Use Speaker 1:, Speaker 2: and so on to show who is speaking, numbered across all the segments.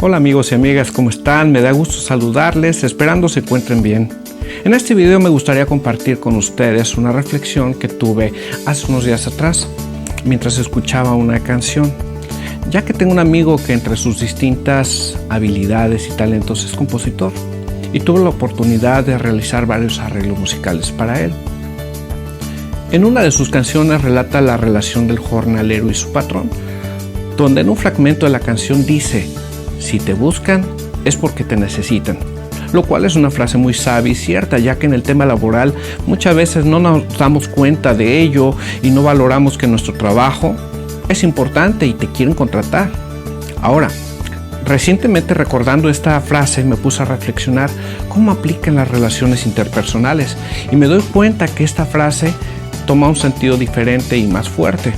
Speaker 1: Hola amigos y amigas, ¿cómo están? Me da gusto saludarles, esperando se encuentren bien. En este video me gustaría compartir con ustedes una reflexión que tuve hace unos días atrás, mientras escuchaba una canción, ya que tengo un amigo que entre sus distintas habilidades y talentos es compositor, y tuve la oportunidad de realizar varios arreglos musicales para él. En una de sus canciones relata la relación del jornalero y su patrón, donde en un fragmento de la canción dice: si te buscan es porque te necesitan, lo cual es una frase muy sabia y cierta, ya que en el tema laboral muchas veces no nos damos cuenta de ello y no valoramos que nuestro trabajo es importante y te quieren contratar. Ahora, recientemente recordando esta frase me puse a reflexionar cómo aplica en las relaciones interpersonales y me doy cuenta que esta frase toma un sentido diferente y más fuerte,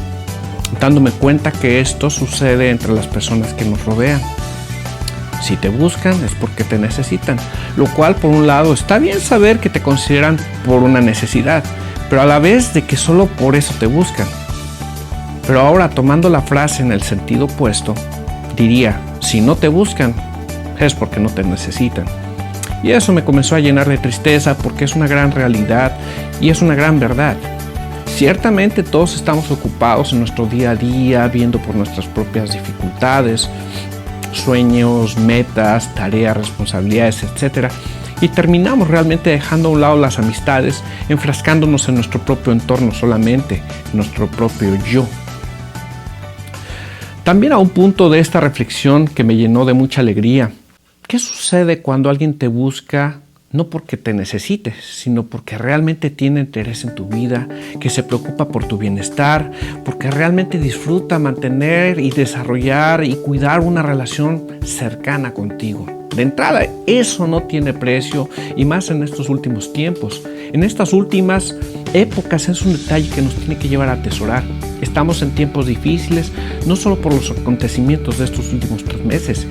Speaker 1: dándome cuenta que esto sucede entre las personas que nos rodean. Si te buscan es porque te necesitan, lo cual por un lado está bien saber que te consideran por una necesidad, pero a la vez de que solo por eso te buscan. Pero ahora, tomando la frase en el sentido opuesto, diría: si no te buscan es porque no te necesitan. Y eso me comenzó a llenar de tristeza, porque es una gran realidad y es una gran verdad. Ciertamente todos estamos ocupados en nuestro día a día, viendo por nuestras propias dificultades, sueños, metas, tareas, responsabilidades, etc. Y terminamos realmente dejando a un lado las amistades, enfrascándonos en nuestro propio entorno solamente, en nuestro propio yo. También a un punto de esta reflexión que me llenó de mucha alegría: ¿qué sucede cuando alguien te busca no porque te necesite, sino porque realmente tiene interés en tu vida, que se preocupa por tu bienestar, porque realmente disfruta mantener y desarrollar y cuidar una relación cercana contigo? De entrada, eso no tiene precio, y más en estos últimos tiempos. En estas últimas épocas es un detalle que nos tiene que llevar a atesorar. Estamos en tiempos difíciles, no solo por los acontecimientos de estos últimos 3 meses,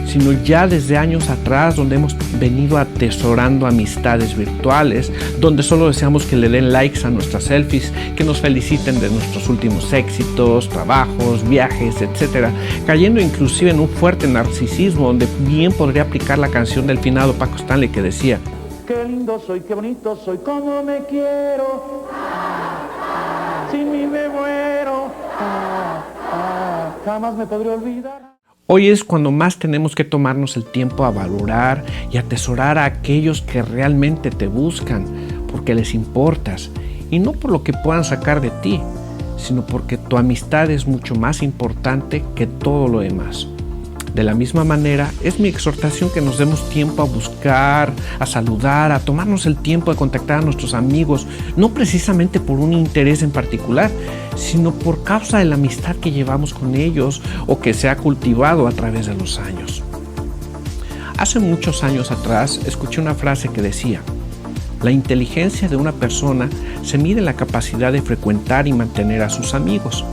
Speaker 1: sino ya desde años atrás, donde hemos venido atesorando amistades virtuales, donde solo deseamos que le den likes a nuestras selfies, que nos feliciten de nuestros últimos éxitos, trabajos, viajes, etc., cayendo inclusive en un fuerte narcisismo, donde bien podría aplicar la canción del finado Paco Stanley que decía:
Speaker 2: qué lindo soy, qué bonito soy, cómo me quiero, sin mí me muero, jamás me podré olvidar.
Speaker 1: Hoy es cuando más tenemos que tomarnos el tiempo a valorar y atesorar a aquellos que realmente te buscan, porque les importas, y no por lo que puedan sacar de ti, sino porque tu amistad es mucho más importante que todo lo demás. De la misma manera, es mi exhortación que nos demos tiempo a buscar, a saludar, a tomarnos el tiempo de contactar a nuestros amigos, no precisamente por un interés en particular, sino por causa de la amistad que llevamos con ellos o que se ha cultivado a través de los años. Hace muchos años atrás escuché una frase que decía: la inteligencia de una persona se mide en la capacidad de frecuentar y mantener a sus amigos.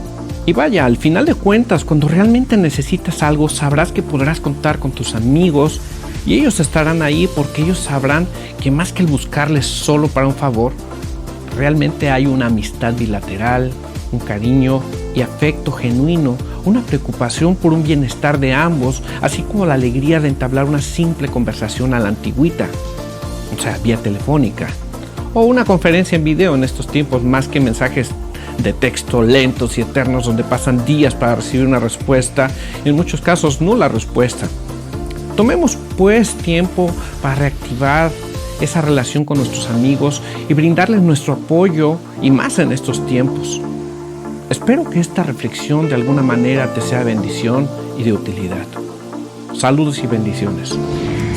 Speaker 1: Y vaya, al final de cuentas, cuando realmente necesitas algo, sabrás que podrás contar con tus amigos y ellos estarán ahí, porque ellos sabrán que más que el buscarles solo para un favor, realmente hay una amistad bilateral, un cariño y afecto genuino, una preocupación por un bienestar de ambos, así como la alegría de entablar una simple conversación a la antigüita, o sea, vía telefónica, o una conferencia en video en estos tiempos, más que mensajes de texto lentos y eternos donde pasan días para recibir una respuesta, en muchos casos nula respuesta. Tomemos pues tiempo para reactivar esa relación con nuestros amigos y brindarles nuestro apoyo, y más en estos tiempos. Espero que esta reflexión de alguna manera te sea bendición y de utilidad. Saludos y bendiciones.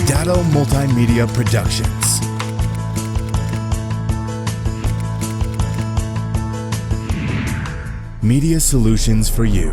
Speaker 3: Dado Multimedia Productions. Media solutions for you.